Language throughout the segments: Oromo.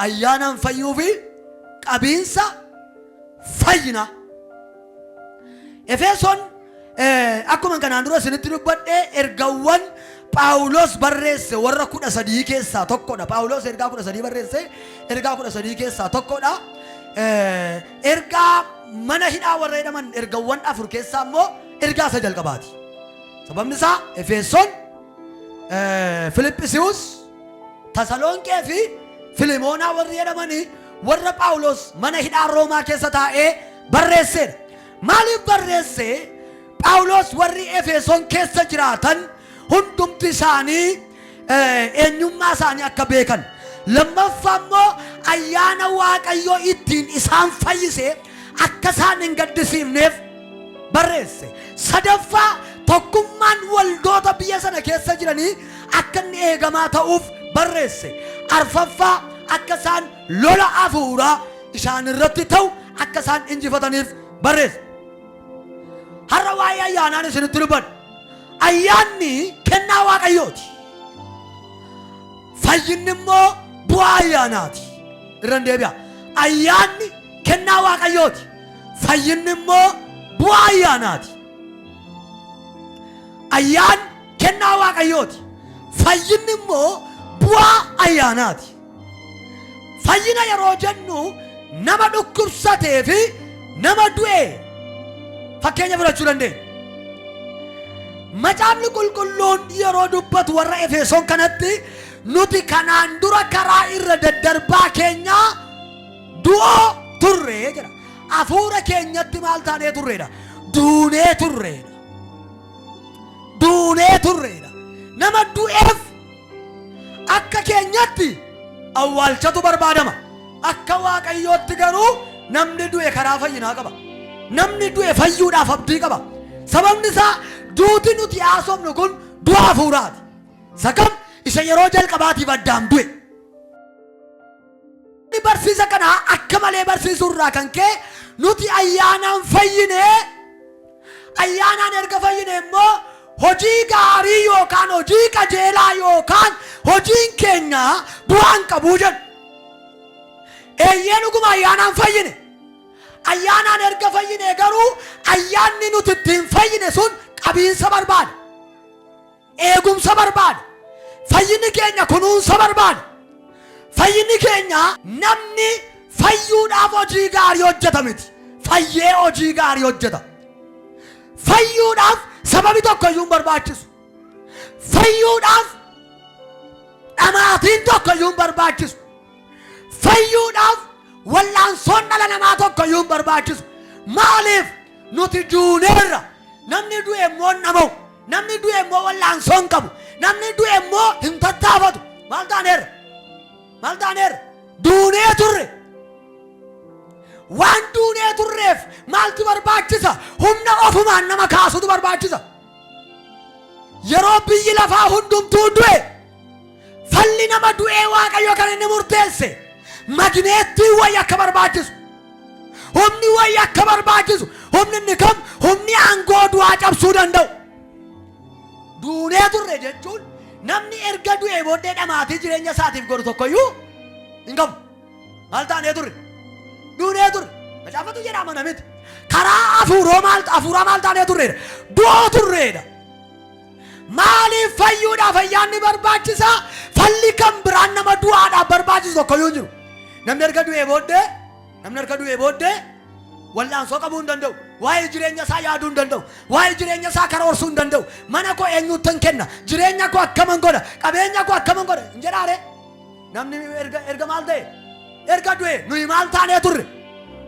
ayyaanaan fayyuu fi qabiinsa fayyina. Efesoon akkuma kanaan dura isinitti dubbadhe ergawwan Phaawulos barreesse warra 13 keessaa tokkodha. Phaawulos ergaa 13 barreesse, ergaa 13 keessaa tokkodha. Ergaa mana hidhaa warra jedhaman ergawwan 4 keessaa immoo ergaa 9 jalqabaati. Sababni isaa Efesoon, Filiphisius, Tasaloniqee fi Filimoonaa warri jedhamanii warra Phaawulos mana hidhaa Roomaa keessa taa'ee barreessedha. Maaliif barreesse? Phaawulos warri Efesoon keessa jiraatan hundumti isaanii eenyummaa isaanii akka beekan, lammaffaa immoo ayyaana Waaqayyoo ittiin isaan fayyise akka isaan hin gaddisiifneef barreesse. Sadaffaa tokkummaan waldoota biyya sana keessa jiranii akka inni eegamaa ta'uuf barreesse. Arfaffaa akka isaan lola hafuuraa isaan irratti ta'u akka isaan injifataniif barreesse. Har'a waa'ee ayyaanaan isinitti dubbadha. Ayyaanni kennaa Waaqayyooti. Fayyinni immoo bu'aa ayyaanaati. Irraan deebi'a. Ayyaanni kennaa Waaqayyooti. Fayyinni immoo bu'aa ayyaanaati. Ayyaan kennaa Waaqayyooti. Fayyinni immoo bu'aa ayyaanaati. Fayyina yeroo jennu nama dhukkubsatee fi nama du'e fakkeenya fudhachuu dandeenya. Macaafni qulqulluun yeroo dubbatu warra Efesoon kanatti nuti kanaan dura karaa irra daddarbaa keenya du'oo turre jedha. Hafuura keenyatti maal taanee turreedha? Duunee turreedha. Duunee turreedha. Nama du'eef akka keenyatti awwaalchatu barbaadama. Akka Waaqayyootti garuu namni du'e karaa fayyinaa qaba. Namni du'e fayyuudhaaf abdii qaba. Sababni isaa duuti nuti haasofnu kun du'a hafuuraati. Sakam isa yeroo jalqabaatiif addaan du'e. Barsiisa kana akka malee barsiisuurraa kan ka'e nuti ayyaanaan fayyine. Ayyaanaan erga fayyine immoo hojii gaarii yookaan hojii qajeelaa yookaan hojiin keenya bu'aan qabuu jedhu. Eeyyee dhuguma ayyaanaan fayyine. Ayyaanaan erga fayyine garuu ayyaanni nuti ittiin fayyine sun qabiinsa barbaada. Eegumsa barbaada. Fayyinni keenya kunuunsa barbaada. Fayyinni keenya namni fayyuudhaaf hojii gaarii hojjeta miti. Fayyee hojii gaarii hojjeta. Fayyuudhaaf sababi tokko iyyuu hin barbaachisu. Fayyuudhaaf dhamaatiin tokko iyyuu hin barbaachisu. Fayyuudhaaf wallaansoon dhala namaa tokko iyyuu hin barbaachisu. Maaliif? Nuti duuneerra. Namni du'e immoo nama'u. Namni du'e immoo wallaansoon qabu. Namni du'e immoo hin tattaafatu. Maal taaneerra? Maal taaneerra? Duunee turre. Waan duunee turreef maaltu barbaachisa? Humna ofumaan nama kaasutu barbaachisa. Yeroo biyyi lafaa hundumtuu du'e falli nama du'ee Waaqayyo kan inni murteesse magneettii wayii akka barbaachisu, humni wayii akka barbaachisu. Humni inni kam? Humni aangoo du'aa cabsuu danda'u. Duunee turre jechuun namni erga du'ee booddee dhamaatii jireenya isaatiif godhu tokkoyyuu hin qabu. Maal taanee turre? Duunee turre. Macaafatu jedha mana miti. Karaa hafuuraa maal taanee turreedha? Du'oo turreedha. Maaliif fayyuudhaaf ayyaanni barbaachisa? Falli kan biraan nama du'aadhaaf barbaachisu tokkoyyuu hin jiru. Namni erga du'ee booddee wallaansoo qabuu hin danda'u. Waa'ee jireenya isaa yaaduu hin danda'u. Waa'ee jireenya isaa karoorsuu hin danda'u. Mana koo eenyuutti kenna? Jireenya koo akkaman godha? Qabeenya koo akkaman godha? Hin jedhaare? Namni erga maal ta'e? Erga du'e nuyi maal taanee turre?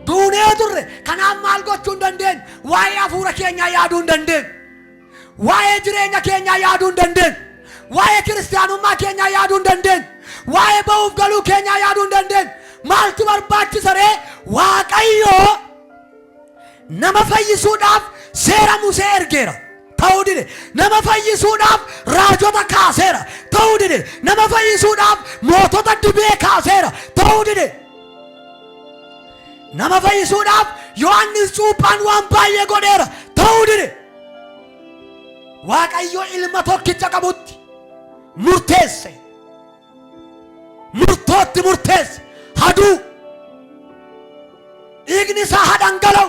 Duunee turre. Kanaaf maal gochuu hin dandeenye? Waa'ee hafuura keenyaa yaaduu hin dandeenye. Waa'ee jireenya keenyaa yaaduu hin dandeenye. Waa'ee kiristaanummaa keenyaa yaaduu hin dandeenye. Waa'ee ba'uuf galuu keenyaa yaaduu hin dandeenye. Maaltu barbaachisa ree? Waaqayyo nama fayyisuudhaaf seera Musee ergeera. Ta'uu dide. Nama fayyisuudhaaf raajota kaaseera. Ta'uu dide. Nama fayyisuudhaaf mootota dibee kaaseera. Ta'uu dide. Nama fayyisuudhaaf Yohaannis Cuuphaan waan baay'ee godheera. Ta'uu dide. Waaqayyo ilma tokkicha qabutti murteesse. Murtootti murteesse. hadu igni sa hadangalo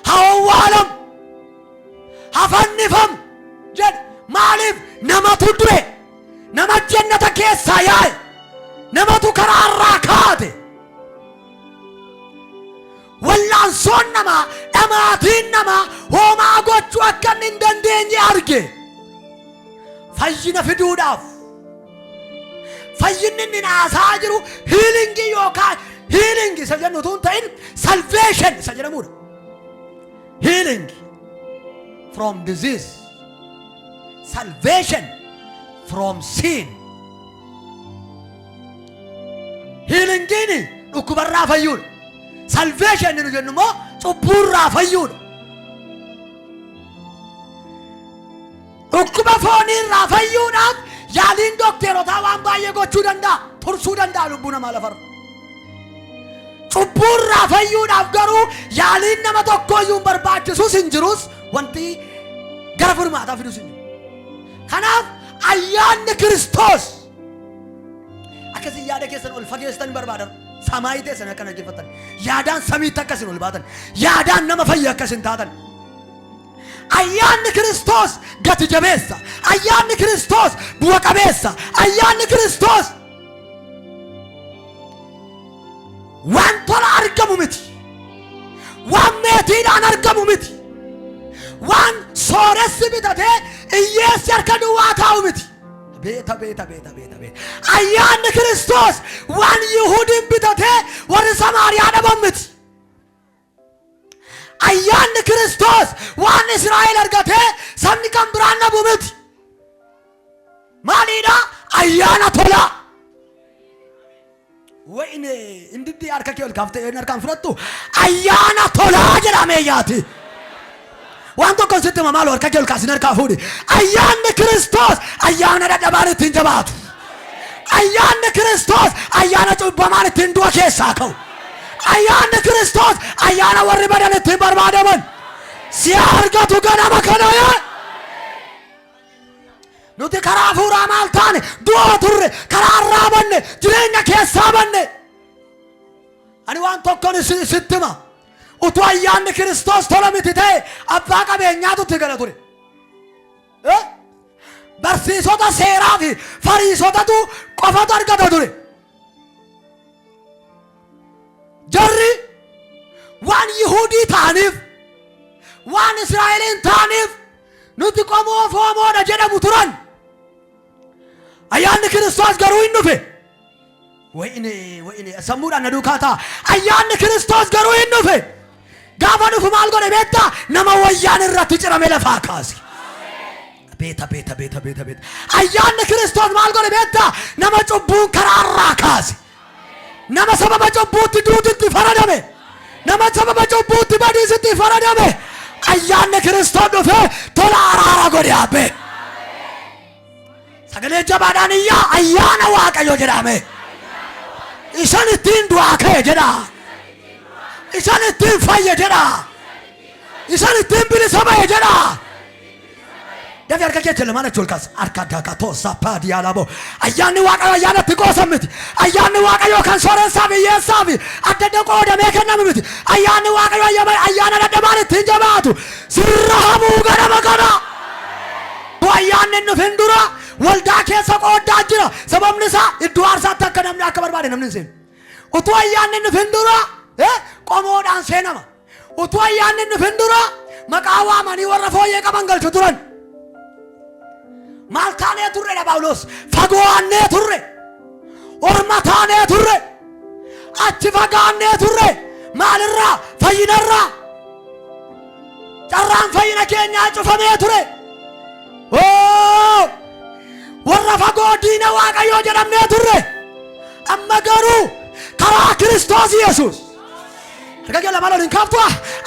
hawalam hafannifam jed malif namatu dure nama jannata keessa yaay namatu kararra kaate wallan sonnama amatin nama homa gochu akkan indandeenye arge fayyina fiduudhaaf fayyinni naasaa jiru healing yookaan healing isa jennu tun ta'in salvation isa jedhamudha. Healing from disease, salvation from sin. Healing gini dhukkubarraa fayyuudha. Salvation nu jennu immoo cubburraa fayyuudha. Dhukkuba fooniirraa fayyuudhaaf yaaliin dookterotaa waan baay'ee gochuu danda'a, tursuu danda'a lubbuu namaa lafarra. Cubburraa fayyuudhaaf garuu yaaliin nama tokkooyyuu hin barbaachisus hin jirus wanti gara furmaataa fidus hin jiru. Kanaaf ayyaanni Kiristoos akkasii yaada keessan ol fageessan barbaadan samaayii teessan akkana jeffattan yaadaan samiitti akkasin ol baatan yaadaan nama fayya akkasin taatan. Ayyaanni Kiristoos gati jabeessa, ayyaanni Kiristoos bu'a qabeessa, ayyaanni Kiristoos waan tola argamu miti, waan meetiidhaan argamu miti, waan sooressi bitatee hiyyeessi harka duwwaa taa'u miti. Beeta. Ayyaanni Kiristoos waan Yihuudiin bitatee warri Samaariyaa dhaban miti. Ayyaanni Kiristoos waan Israa'el argatee sabni kan biraan dhabu miti. Maaliidha? Ayyaana tolaa. Wayne indiddi harka kee ol kaaftee harkaan fudhattu ayyaana tolaa jedhamee yaati. Waan tokko sitti mamaalu harka kee ol kaasin harkaa fuudhi. Ayyaanni Kiristoos ayyaana dadhabaan ittiin jabaatu. Ayyaanni Kiristoos ayyaana cubbamaan ittiin du'a keessaa ka'u. Ayyaanni Kiristoos ayyaana warri badan ittiin barbaadaman si argatu ganama kana yaa. Nuti karaa fuuraa maal taane du'a turre karaa irraa banne jireenya keessaa banne. Ani waan tokkoon sitti hima. Utuu ayyaanni Kiristoos tola miti ta'e abbaa qabeenyaatu itti gala ture. Barsiisota seeraa fi fariisotatu qofatu argata ture. Jarri waan Yihudii ta'aniif waan Israa'eliin ta'aniif nuti qomoo foomoodha jedhamu turan. Ayyaanni Kiristoos garuu hin dhufe. Wayne sammuudhaan na duukaa ta'a. Ayyaanni Kiristoos garuu hin dhufe. Gaafa dhufu maal godhe beektaa? Nama wayyaan irratti cirame lafaa kaase. Beeta. Ayyaanni Kiristoos maal godhe beektaa? Nama cubbuun karaa irraa kaase. Nama sababa cubbuutti duututti faradame. Nama sababa cubbuutti badiisitti faradame. Ayyaanni Kiristoos dhufe tola araara godhe abbe. Sagalee jabaadhaan iyyaa ayyaana Waaqayyoo jedhame. Isan ittiin du'aa ka'e jedha. Isan ittiin fayye jedha. Isan ittiin bilisa ba'e jedha. Dafi harka kee lamaan achi ol kaas harka daakatoo saaphaa diyaalaaboo. Ayyaanni Waaqayyoo ayyaana itti qoosan miti. Ayyaanni Waaqayyoo kan sooressaa fi hiyyeessaa fi adda adda qoodamee kennamu miti. Ayyaanni Waaqayyoo ayyaana dadhabaan ittiin jabaatu sirra hamuu ganama kana. Ayyaanni dhufin dura waldaa keessa qooddaa jira. Sababni isaa iddoo aarsaatti akka namni akka barbaade namni hin seenu. Utuu ayyaanni dhufin dura qomoodhaan seenama. Utuu ayyaanni dhufin dura maqaa waamanii warra fooyyee qaban galchu turan. Maal taanee turre dha Phaawulos? Fagoonnee turre. Orma taanee turre. Achi fagaannee turre. Maalirraa? Fayyinarraa. Carraan fayyina keenyaa cufamee ture. Warra fagoo diina Waaqayyoo jedhamnee turre. Amma garuu karaa Kiristoos Yesuus. Harka kee lamaan waliin kaaftu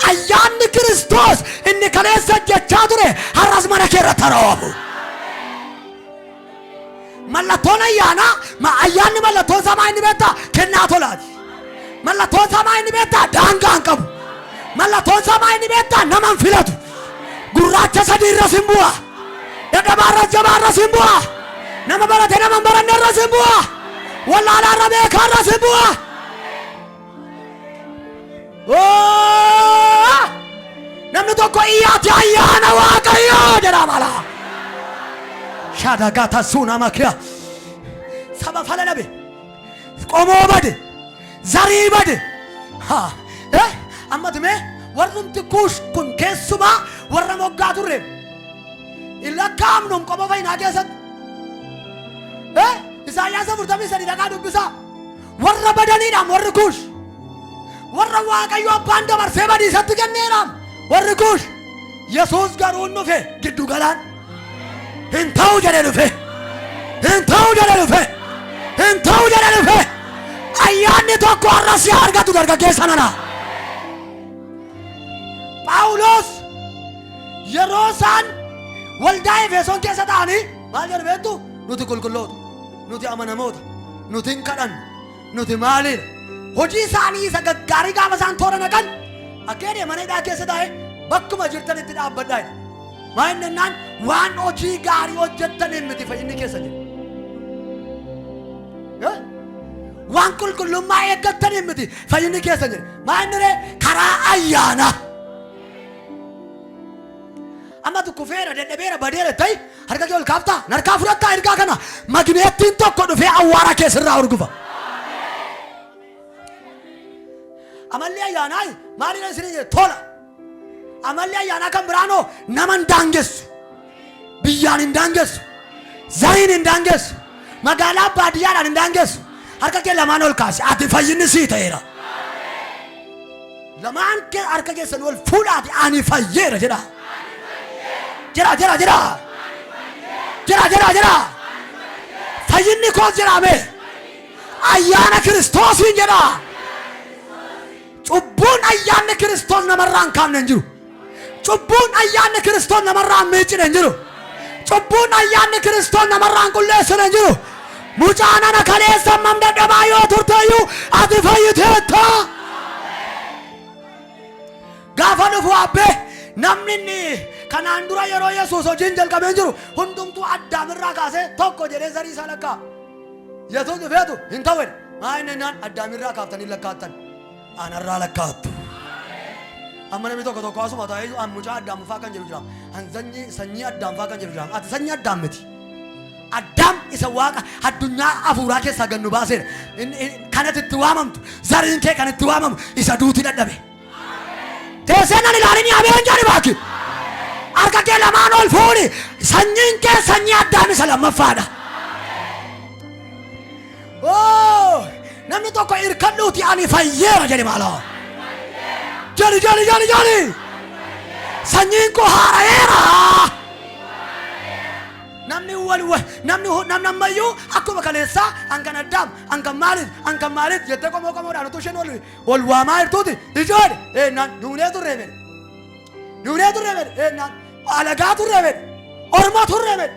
ayyaanni Kiristoos inni kaleessa jechaa ture har'as mana kee irratti aroomu. Mallattoon ayyaanni mallattoon samaa inni beektaa kennaa tolaati. Mallattoon samaa inni beektaa daangaa hin qabu. Mallattoon samaa inni beektaa nama hin filatu. Gurraacha sadii irras hin bu'a. Dadhabaa irras jabaa irras hin bu'a. Nama barate nama hin baranne irras hin bu'a. ወላላ ረቤ ካራስቡዋ ኦ namni tokko iyyaati ayyaana waaqayyoo jedha mala shaadagaata suuna makiya saba falalabe qomoo bade zarii bade ammatime warrumti kuush kun keessumaa warra moggaa turre illakkaamnum qomoo fayyinaa keessatti isaayyaasa 43 dhagaa dubbisaa warra badaniidhaan warri kuush warra waaqayyoo abbaan dabarsee badiisatti kenneedhaan warri kuush yesuus garuu dhufe giddu galaan hin ta'u jedhe dhufe hin ta'u jedhe dhufe hin ta'u jedhe dhufe ayyaanni tokko har'a si argatu dargaggeessa nana Phaawulos yeroo isaan waldaa Efesoon keessa ta'anii maal jedhu beektu nuti qulqulloota nuti amanamoota nuti hin kadhannu nuti maaliidha hojii isaanii isa gaggaarii gaafa isaan toora naqan akkeedee maneedhaa keessa taa'e bakkuma jirtanitti dhaabbadhaa maa inni jennaan waan hojii gaarii hojjettaniin miti fayyinni keessa jiru waan qulqullummaa eeggattaniin miti fayyinni keessa jiru maa inni karaa ayyaanaa amma tu kufeera deddebeera badeera ta'e harka kee ol kaaftaa narkaa fudhattaa ergaa kana magneettiin tokko dhufee awwaara keessirraa urgufa amalli ayyaanaa maaliin isin jedhe tola amalli ayyaanaa kan biraanoo nama hin daangessu biyyaan hin daangessu zariin hin daangessu magaalaa baadiyyaadhaan hin daangessu harka kee lamaan ol kaasi ati fayyinni sii ta'eera lamaan kee harka keessan ol fuudhaati ani fayyeera jedha jira jira jira jira jira jira fayyinni koos jedhame ayyaana kiristoosiin jedha cubbuun ayyaanni kiristoos namarraan kaamne hin jiru cubbuun ayyaanni kiristoos namarraan miicine hin jiru cubbuun ayyaanni kiristoos namarraan qulleessine hin jiru mucaanana kaleessa mam dadhabaa yoo turteeyyuu ati fayyiteetta gaafa dhufu abbee namni inni kanaan dura yeroo yesuus hojiin jalqabeen jiru hundumtuu addaamirraa kaasee tokko jedhee zarii isaa lakkaa yesuus dhufeetu hin ta'u maa inni naan addaamirraa kaaftanii lakkaattan anarraa lakkaattu amma namni tokko tokko asuma ta'ee an mucaa addaamuffaa kan jedhu jiraam an sanyii addaamfaa kan jedhu jiraam ati sanyii addaam miti addaam isa waaqa addunyaa afuuraa keessaa gannu baaseera kanatti itti waamamtu zariin kee kan itti waamamu isa duuti dadhabe teesseenan ilaalini abeen jedhi baaki harka kee lamaan ol fuudhi sanyiin kee sanyii addaam isa lammaffaadha namni tokko irkadhuuti ani fayyeera jedhi maaloo jali jali jali jali sanyiin koo haara'eera namni ammayyuu akkuma kaleessaa ankan addaam ankan maaliif jettee qomoodhaan utuu isheen ol waamaa jirtuuti ijoodhe eenyaan duunee turree bedhe eenyaan alagaa turree bedhe orma turree bedhe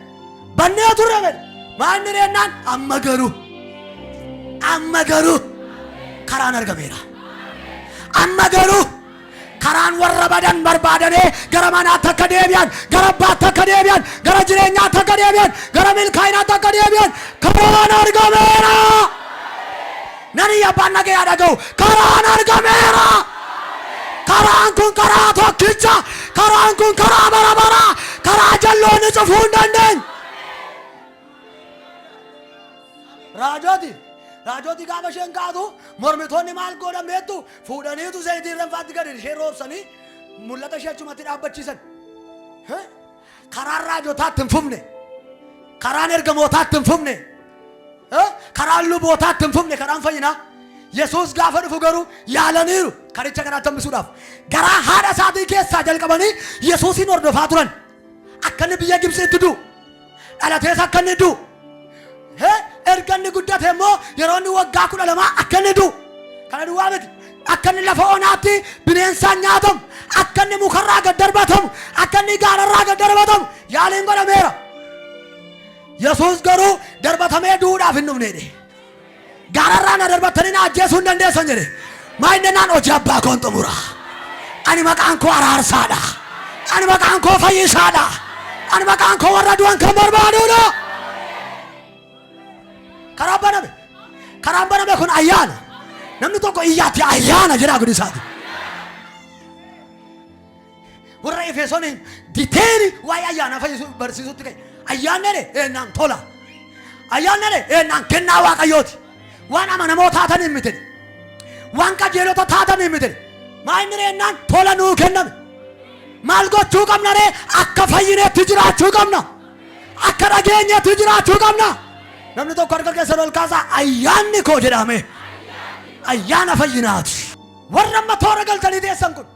bannee turree bedhe maanni eenyaan amma garuu karaan argameera amma garuu karaan warra badan barbaadanii gara manaatti akka deebi'an gara abbaatti akka deebi'an gara jireenyaatti akka deebi'an gara milkaa'inaatti akka deebi'an karaan argameera nani abbaan nagee dhaga'u karaan argameera karaan kun karaa tokkicha karaan kun karaa bara karaa jalloonni cufuu hin dandeenye raajoti gaafa isheen kaatu mormitoonni maal godhan beektu fuudhaniitu zayitii ranfaatti gadi ishee roobsanii mul'ata ishee achumatti dhaabbachiisan karaan raajotaatti hin fufne karaan ergamootaatti hin fufne karaan lubootaatti hin fufne karaan fayyinaa yesuus gaafa dhufu garuu yaalaniiru karicha kanaatti hambisuudhaaf garaa haadha isaatii keessaa jalqabanii yesuusin hordofaa turan akka inni biyya Gibxiitti du'u dhalatees akka inni du'u erganni guddate immoo yeroo inni waggaa 12 akka inni du'u kana duwwaa miti akka inni lafa onaatti bineensaan nyaatamu akka inni mukarraa gad darbatamu akka inni gaararraa gad darbatamu yaaliin godhameera yesuus garuu darbatamee du'uudhaaf hin dhufneedhe gaararraa na darbattanii na ajjeesuu hin dandeessan jedhe maa inni naan hojii abbaa koon xumura ani maqaan koo araarsaadha ani maqaan koo fayyisaadha ani maqaan koo warra du'an kan barbaaduudha karaa baname karaan baname kun ayyaana. Namni tokko iyyaatti ayyaana jedha gudisaati. Warra Efesooniin diteeni waa'ee ayyaana fayyisuu barsiisutti ka'e. Ayyaanni eenyaan tola. Ayyaanni eenyaan kennaa Waaqayyooti. Waan amanamoo taatan hin miti. Waan qajeelota taatan hin miti. Maayinni eenyaan tola nuu kenname. Maal gochuu qabna ree? Akka fayyineetti jiraachuu qabna. Akka dhageenyeetti jiraachuu qabna. Namni tokko harka keessa ol kaasaa ayyaanni koo jedhame. Ayyaana fayyinaati. Warra amma toora galtanii teessan kun,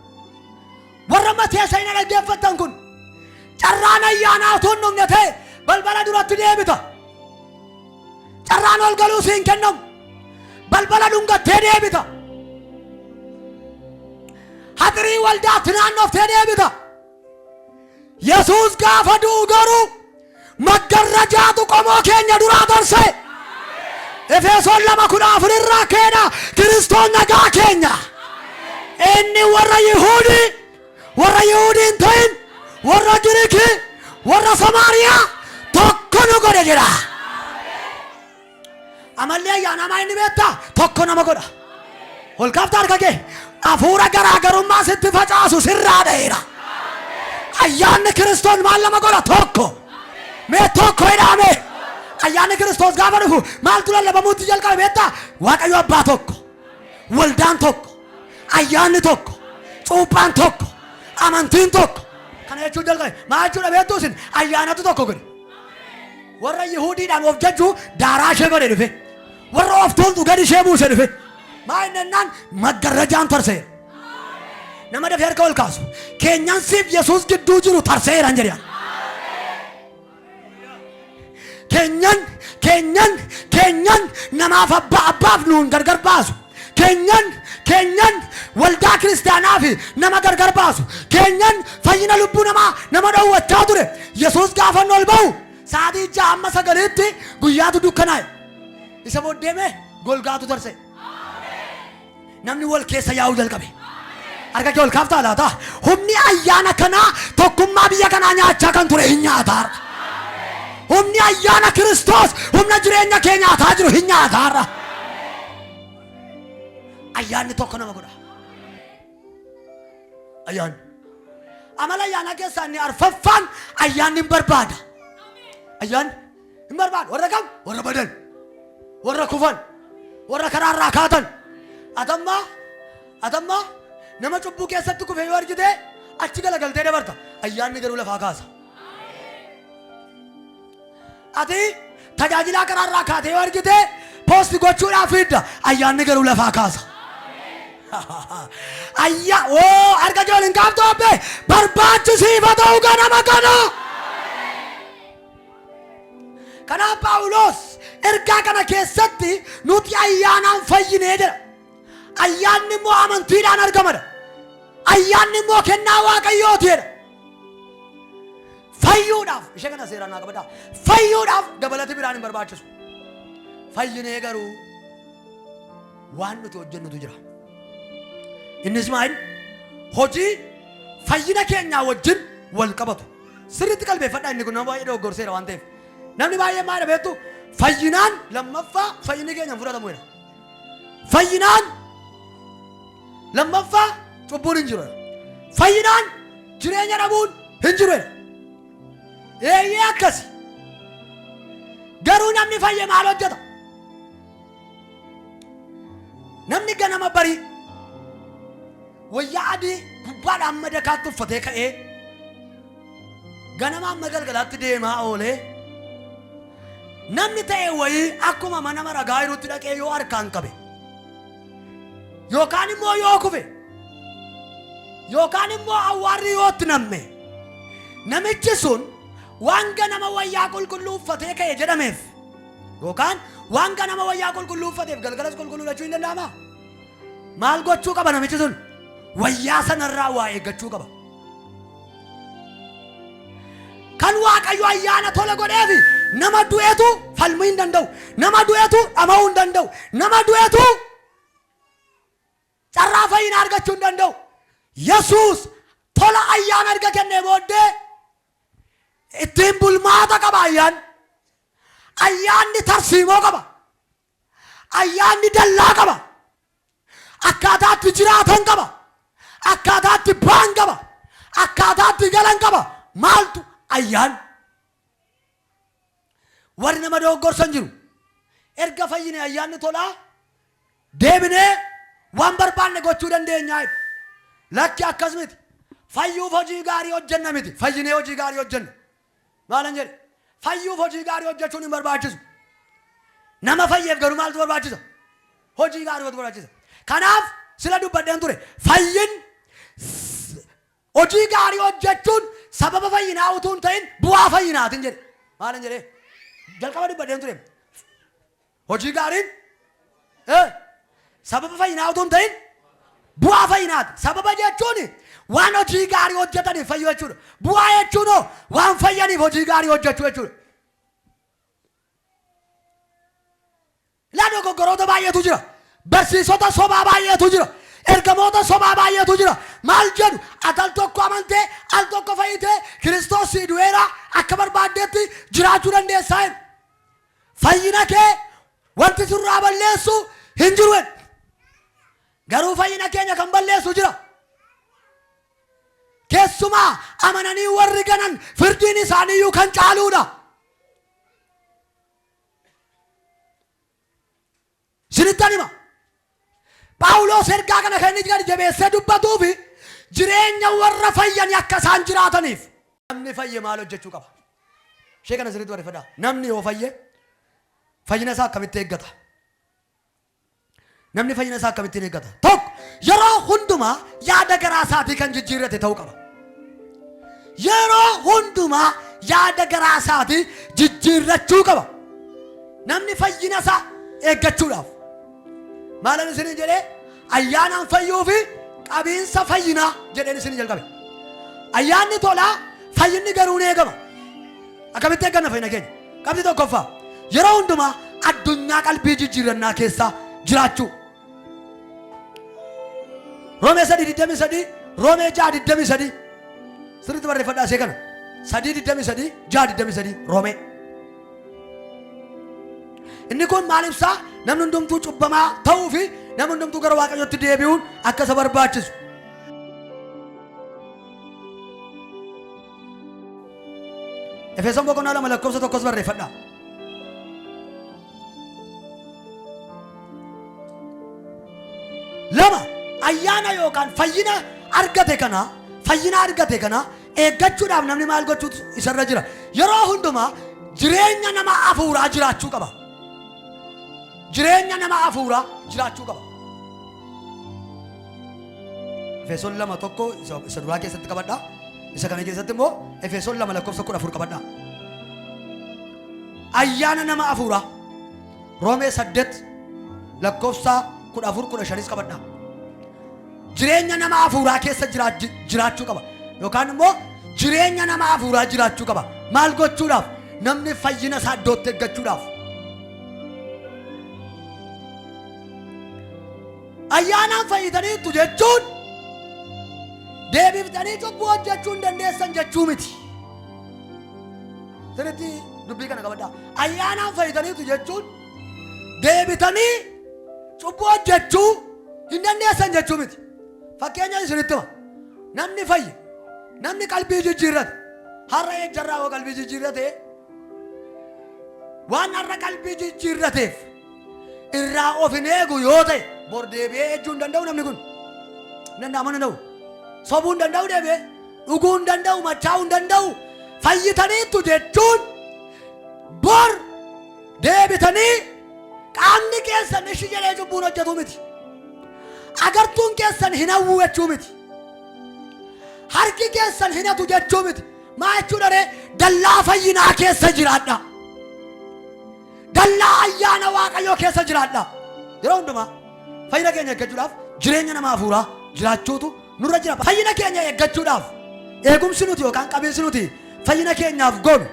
warra amma teessa hin dhaggeeffattan kun, carraan ayyaanaa otoo hin dhumne ta'e balbala duratti deebita. Carraan ol galuu siin kennamu balbala dhungattee deebita. Hadirii waldaatti naannoftee deebita. Yesuus gaafa du'u garuu maggarrajaatu qomoo keenya duraa darse. Efesoon 2:14 irraa keena Kiristoos nagaa keenya. Inni warra Yihuudii hin ta'in, warra Giriikii, warra Samaariyaa tokko nu godhe jedha. Amallee ayyaanamaa inni beektaa tokko nama godha. Ol kaaftaa harka kee hafuura garaagarummaa sitti facaasu sirraa dha'eera. Ayyaanni Kiristoos maal nama godha? Tokko. Mee tokko hidhaame. Ayyaanni Kiristoos gaafa dhufu maaltu lallabamuutti jalqabe beektaa? Waaqayyo abbaa tokko, waldaan tokko, ayyaanni tokko, cuuphaan tokko, amantiin tokko. Kana jechuun jalqabe maal jechuudha beektuu isin? Ayyaanatu tokko godhe. Warra Yihuudiidhaan of jajjuu daaraa ishee godhe dhufe. Warra of tuultu gadi ishee buuse dhufe. Maa inni ennaan maggarrajaan tarseera. Nama dafee harka ol kaasu keenyan siif Yesuus gidduu jiru tarseera hin jedhan. Keenyan namaaf abbaaf nuun gargar baasu. Keenyan waldaa kiristaanaa fi nama gargar baasu. Keenyan fayyina lubbuu nama dhowwachaa ture. Yesuus gaafa ol ba'u sa'aatii 6 amma 9tti guyyaatu dukkanaa'e. Isa booddeeme golgaatu tarse. Namni wal keessa yaa'uu jalqabe. Harka kee ol kaaftaa laata? Humni ayyaana kanaa tokkummaa biyya kanaa nyaachaa kan ture hin nyaataarra. Humni ayyaana Kiristoos humna jireenya kee nyaataa jiru hin nyaataarra. Ayyaanni tokko nama godha. Ayyaanni amala ayyaana keessaa inni arfaffaan ayyaanni hin barbaada. Ayyaanni hin barbaada. Warra kam? Warra badan, warra kufan, warra karaarraa kaatan. Atamma nama cubbuu keessatti kufe yoo argite achi galagaltee dabarta. Ayyaanni garuu lafaa kaasa. Ati tajaajilaa karaarraa kaatee yoo argite poosti gochuudhaaf fidda. Ayyaanni garuu lafaa kaasa. Arga joolin kaaftu abbe barbaachisiifa ta'uu ganama kana. Kanaaf Phaawulos ergaa kana keessatti nuti ayyaanaan fayyinee jira. Ayyaanni immoo amantiidhaan argamadha. Ayyaanni immoo kennaa Waaqayyootiidha. Fayyuudhaaf ishee kana seeraan naa qabadhaa. Fayyuudhaaf dabalati biraan hin barbaachisu. Fayyinee garuu waan nuti hojjennutu jira. Innis maal? Hojii fayyina keenyaa wajjin wal qabatu. Sirriitti qalbeeffadhaa inni kun nama baay'ee dogoggorseera waan ta'eef. Namni baay'ee maal beektu? Fayyinaan lammaffaa fayyinni keenya fudhatamu jedha. Fayyinaan lammaffaa cubbuun hin jiru. Fayyinaan jireenya dhabuun hin jiru. Eeyyee akkasi. Garuu namni fayye maal hojjeta? Namni ganama barii wayyaa adii gubbaadhaan madakaatti uffatee ka'ee ganama amma galgalaatti deemaa oolee namni ta'e wayii akkuma mana ragaa jirutti dhaqee yoo harkaan qabe yookaan immoo yoo kufe yookaan immoo awwaarri yoo itti namme namichi sun waan ganama wayyaa qulqulluu uffatee ka'e jedhameef yookaan waan ganama wayyaa qulqulluu uffateef galgalas qulqulluu lachuu hin danda'amaa? Maal gochuu qaba namichi sun? Wayyaa sanarraa waa eeggachuu qaba. Kan Waaqayyo ayyaana tola godheefi nama du'eetu falmuu hin danda'u. Nama du'eetu dhama'uu hin danda'u. Nama du'eetu carraa fayyina argachuu hin danda'u. Yesuus tola ayyaana erga kennee booddee ittiin bulmaata qaba. Ayyaanni tarsiimoo qaba. ayyaanni dallaa qaba. Akkaataatti jiraatan qaba. Akkaataatti ba'an qaba. Akkaataatti galan qaba. Maaltu ayyaan? Warri nama dogoggorsan jiru. Erga fayyine ayyaanni tolaa deebinee waan barbaanne gochuu dandeenyaa. Lakki akkas miti. Fayyuuf hojii gaarii hojjenna miti. Fayyinee hojii gaarii hojjenna. Maalan jedhe? Fayyuuf hojii gaarii hojjechuun hin barbaachisu. Nama fayyeef garuu maaltu barbaachisa? Hojii gaarii barbaachisa. Kanaaf sila dubbadheen ture. Fayyin hojii gaarii hojjechuun sababa fayyinaa utuu hin ta'in bu'aa fayyinaatiin jedhe. Maalan jedhe? Jalqaba dubbadheen ture. Hojii gaariin sababa fayyinaa utuu hin ta'in bu'aa fayyinaati. Sababa jechuun waan hojii gaarii hojjetaniif fayyuu jechuudha. Bu'aa jechuun waan fayyaniif hojii gaarii hojjechuu jechuudha. Ilaa dogoggoroota baay'eetu jira. Barsiisota sobaa baay'eetu jira. Ergamoota sobaa baay'eetu jira. Maal jedhu? Ati al tokko amantee al tokko fayyitee Kiristoos si du'eera akka barbaaddeetti jiraachuu dandeessaa. Fayyina kee wanti sirraa balleessu hin jiru. Garuu fayyina keenya kan balleessu jira. Keessumaa amananii warri ganan firdiin isaaniiyyuu kan caaluudha. Sinittan hima. Phaawulos ergaa kana kan inni jabeessee dubbatuu fi jireenya warra fayyanii akka isaan jiraataniif. Namni fayye maal hojjechuu qaba? Ishee kana sirriitti barreeffadhaa. Namni yoo fayye fayyina isaa akkamitti eeggata? Namni fayyina isaa akkamittiin eeggata? Tokko yeroo hundumaa yaada garaa isaatii kan jijjiirrate ta'uu qaba. Yeroo hundumaa yaada garaa isaatii jijjiirrachuu qaba. Namni fayyina isaa eeggachuudhaaf. Maalan isin jedhee ayyaanaan fayyuu fi qabiinsa fayyinaa jedheen isin jalqabe. Ayyaanni tolaa, fayyinni garuu ni eegama. Akkamitti eegganna fayyina keenya? Qabxii tokkoffaa yeroo hundumaa addunyaa qalbii jijjiirannaa keessaa jiraachuu. Roomee 3:23, Roomee 6:23. Sirriitti barreeffadhaa ishee kana. 3:23, 6:23 Roomee. Inni kun maal ibsaa? Namni hundumtuu cubbamaa ta'uu fi namni hundumtuu gara Waaqayyootti deebi'uun akka isa barbaachisu. Efesoon boqonnaa 2 lakkoofsa 1 barreeffadhaa. Lama ayyaana yookaan fayyina argate kana eeggachuudhaaf namni maal gochuutu isarra jira? Yeroo hundumaa jireenya nama hafuuraa jiraachuu qaba. Jireenya nama hafuuraa jiraachuu qaba. Efesoon 2:1 isa duraa keessatti qabadhaa. Isa kana keessatti immoo Efesoon 2 lakkoofsa 14 qabadhaa. Ayyaana nama hafuuraa Roomee 8 lakkoofsa 14-15 qabadhaa. Jireenya nama hafuuraa keessa jiraachuu qaba. Yookaan immoo jireenya nama hafuuraa jiraachuu qaba. Maal gochuudhaaf? Namni fayyina isaa iddootti eeggachuudhaaf. Ayyaanaan fayyitaniitu jechuun deebiftanii cubbuu hojjechuu hin dandeessan jechuu miti. Sirriitti dubbii kana qabadhaa. Ayyaanaan fayyitaniitu jechuun deebitanii cubbuu hojjechuu hin dandeessan jechuu miti. Fakkeenya isinitti hima. Namni fayye, namni qalbii jijjiirrate, har'a ejjarraa hoo qalbii jijjiirrate, waan har'a qalbii jijjiirrateef irraa of hin eegu yoo ta'e bor deebi'ee ejjuu hin danda'u namni kun. Danda'ama hin danda'u. Sobuu hin danda'u deebi'ee. Dhuguu hin danda'u, machaa'uu hin danda'u. Fayyitaniitu jechuun bor deebitanii qaamni keessan ishi jedhee cubbuun hojjetu miti. Agartuun keessan hin hawwuu jechuu miti. Harki keessan hin hatu jechuu miti. Maa jechuudha ree? Dallaa fayyinaa keessa jiraadha. Dallaa ayyaana Waaqayyoo keessa jiraadha. Yeroo hundumaa fayyina keenya eeggachuudhaaf jireenya nama hafuuraa jiraachuutu nurra jira. Fayyina keenya eeggachuudhaaf eegumsi nuti yookaan qabeessi nuti fayyina keenyaaf goonu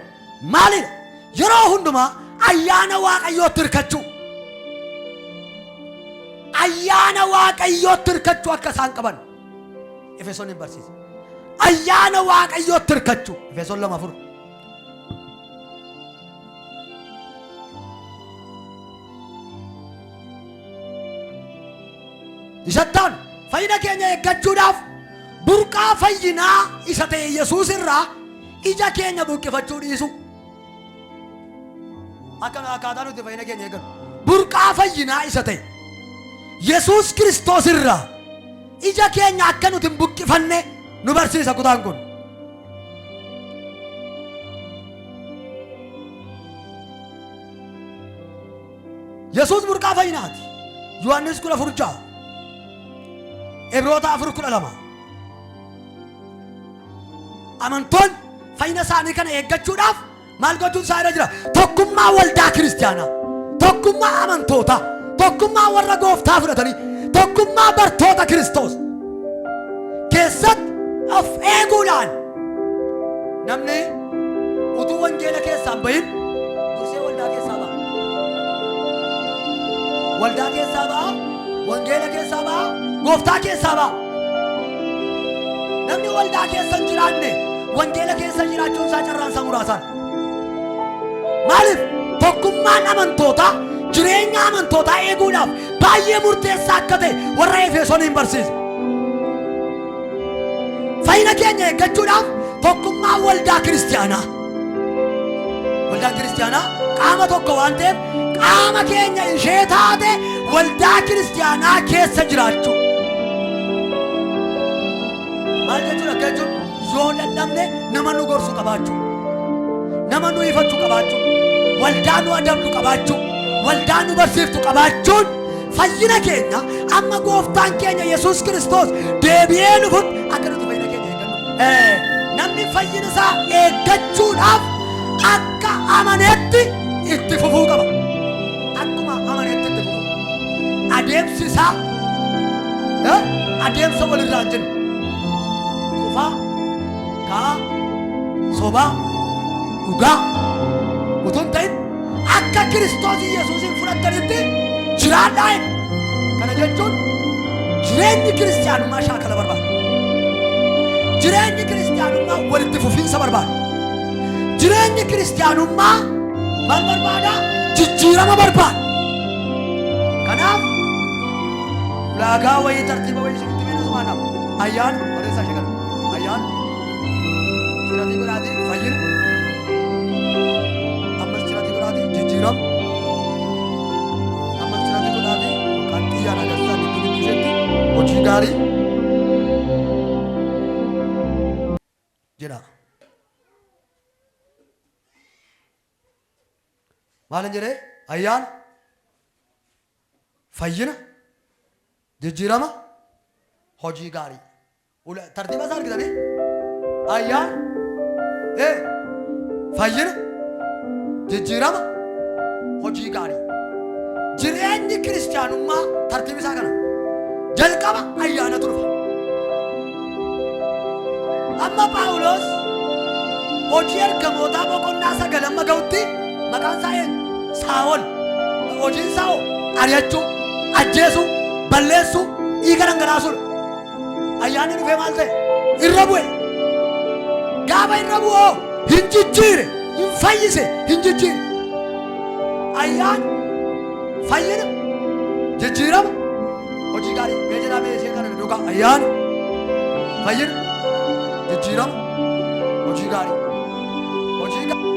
maalidha? Yeroo hundumaa ayyaana Waaqayyootti hirkachuu. Ayyaana Waaqayyootti hirkachuu akka isaan qaban Efesoon hin barsiisa. Ayyaana Waaqayyootti hirkachuu. Efesoon 2:4. isattaan fayyina keenya eeggachuudhaaf burqaa fayyinaa isa ta'e Yesuus irraa ija keenya buqqifachuu dhiisu. akkaataa nuti fayyina keenya eeggannu burqaa fayyinaa isa ta'e Yesuus Kiristoos irraa ija keenya akka nuti hin buqqifanne nu barsiisa kutaan kun. Yesuus burqaa fayyinaati. Yohaannis 14 Ibroota 4:12 amantoon fayyina isaanii kana eeggachuudhaaf maal gochuun isaa irra jira? Tokkummaa waldaa kiristaanaa, tokkummaa amantoota, tokkummaa warra gooftaa fudhatanii, tokkummaa bartoota Kiristoos keessatti of eeguudhaan namni utuu wangeela keessaan bahin dursee waldaa keessaa ba'a. Waldaa keessaa ba'a, wangeela keessaa ba'a, gooftaa keessaa ba'a. Namni waldaa keessa hin jiraanne wangeela keessa jiraachuun isaa carraan isaa muraasaan. Maaliif? Tokkummaan amantootaa jireenya amantootaa eeguudhaaf baay'ee murteessaa akka ta'e warra Efesooniin barsiisa. Fayyina keenya eeggachuudhaaf tokkummaa waldaa kiristaanaa. Waldaan kiristaanaa qaama tokko waan ta'eef qaama keenya ishee taate waldaa kiristaanaa keessa jiraachuu. Maal jechuudha? Akka jechuun yoo dadhabne nama nu gorsu qabaachuu, nama nu ifachuu qabaachuu, waldaa nu adabdu qabaachuu, waldaa nu barsiiftu qabaachuun fayyina keenya amma gooftaan keenya Yesuus Kiristoos deebi'ee dhufuun akka nuti fayyina keenya eeggannu. Namni fayyina isaa eeggachuudhaaf akka amaneetti itti fufuu qaba. Akkuma amaneetti itti fufuu. Adeemsi isaa adeemsa walirraa hin jennu. Kufaa, ka'aa, sobaa, dhugaa utuu hin ta'in akka Kiristoos Yesuusin fudhattanitti jiraadhaa. Kana jechuun jireenyi kiristaanummaa shaakala barbaada. Jireenyi kiristaanummaa walitti fufiinsa barbaada. Jireenyi kiristaanummaa maal barbaada? Jijjiirama barbaada. Kanaaf ulaagaa wayii tartiiba wayii isinitti beena sumaanaaf ayyaana barreessaa ishee kana ayyaana jiratii biraatii fayyina ammas jiratii biraatii jijjiirama ammas jiratii biraatii kan xiyyaana agarsiisaa gidduu gidduu isheetti hojii gaarii jedha. Maal jedhee? Ayyaana, fayyina, jijjiirama, hojii gaarii. Tartiiba isaa argitanii? Ayyaana, fayyina, jijjiirama, hojii gaarii. Jireenyi kiristaanummaa tartiiba isaa kana. Jalqaba ayyaanatu dhufa. Amma Phaawulos hojii ergamootaa boqonnaa 9 ga'utti maqaan isaa eenyu? Saa'ol. Hojiin isaa ari'achuu, ajjeesuu, balleessuu, dhiiga dhangalaasuudha. Ayyaanni dhufee maal ta'e? Irra bu'e. Gaafa irra bu'oo hin jijjiire, hin fayyise, hin jijjiire. Ayyaana, fayyina, jijjiirama, hojii gaarii. Mee jedhaa mee ishee kana duukaa ayyaana, fayyina, jijjiirama, hojii gaarii. Hojii gaarii.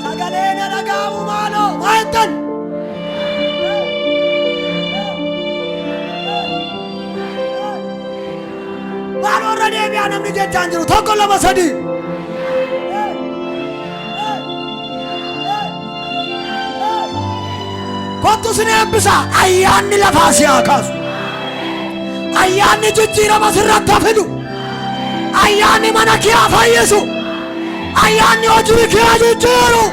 Sagaleen dhaga'amu maaloo maaltan? Maaloo irra deebi'aa namni jechaan jiru tokko lama sadii. Kottu sin eebbisa ayyaanni lafaa si haa kaasu. Ayyaanni jijjiirama sirratti haa fidu. Ayyaanni mana kee haa fayyisu. Ayyaanni hojii kee haa jijjiiru.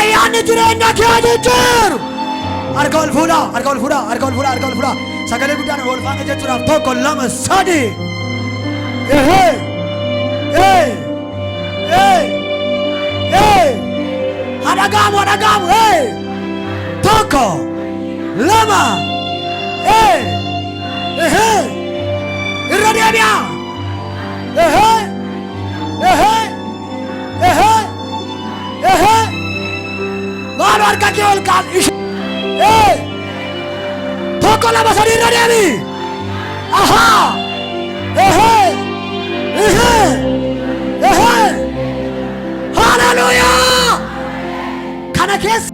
Ayyaanni jireenya kee haa jijjiiru. Harka ol fuudhaa, harka ol fuudhaa, harka ol fuudhaa, harka ol fuudhaa. Sagalee guddaan ol faana jechuudhaaf tokko lama sadii. Hadhagaamu, hadhagaamu. Tokko lama irra deebi'aa. harka kee ol kaasi. Tokko lama sadii irra deemi. Ahaa. Hallelujah. Kana keessa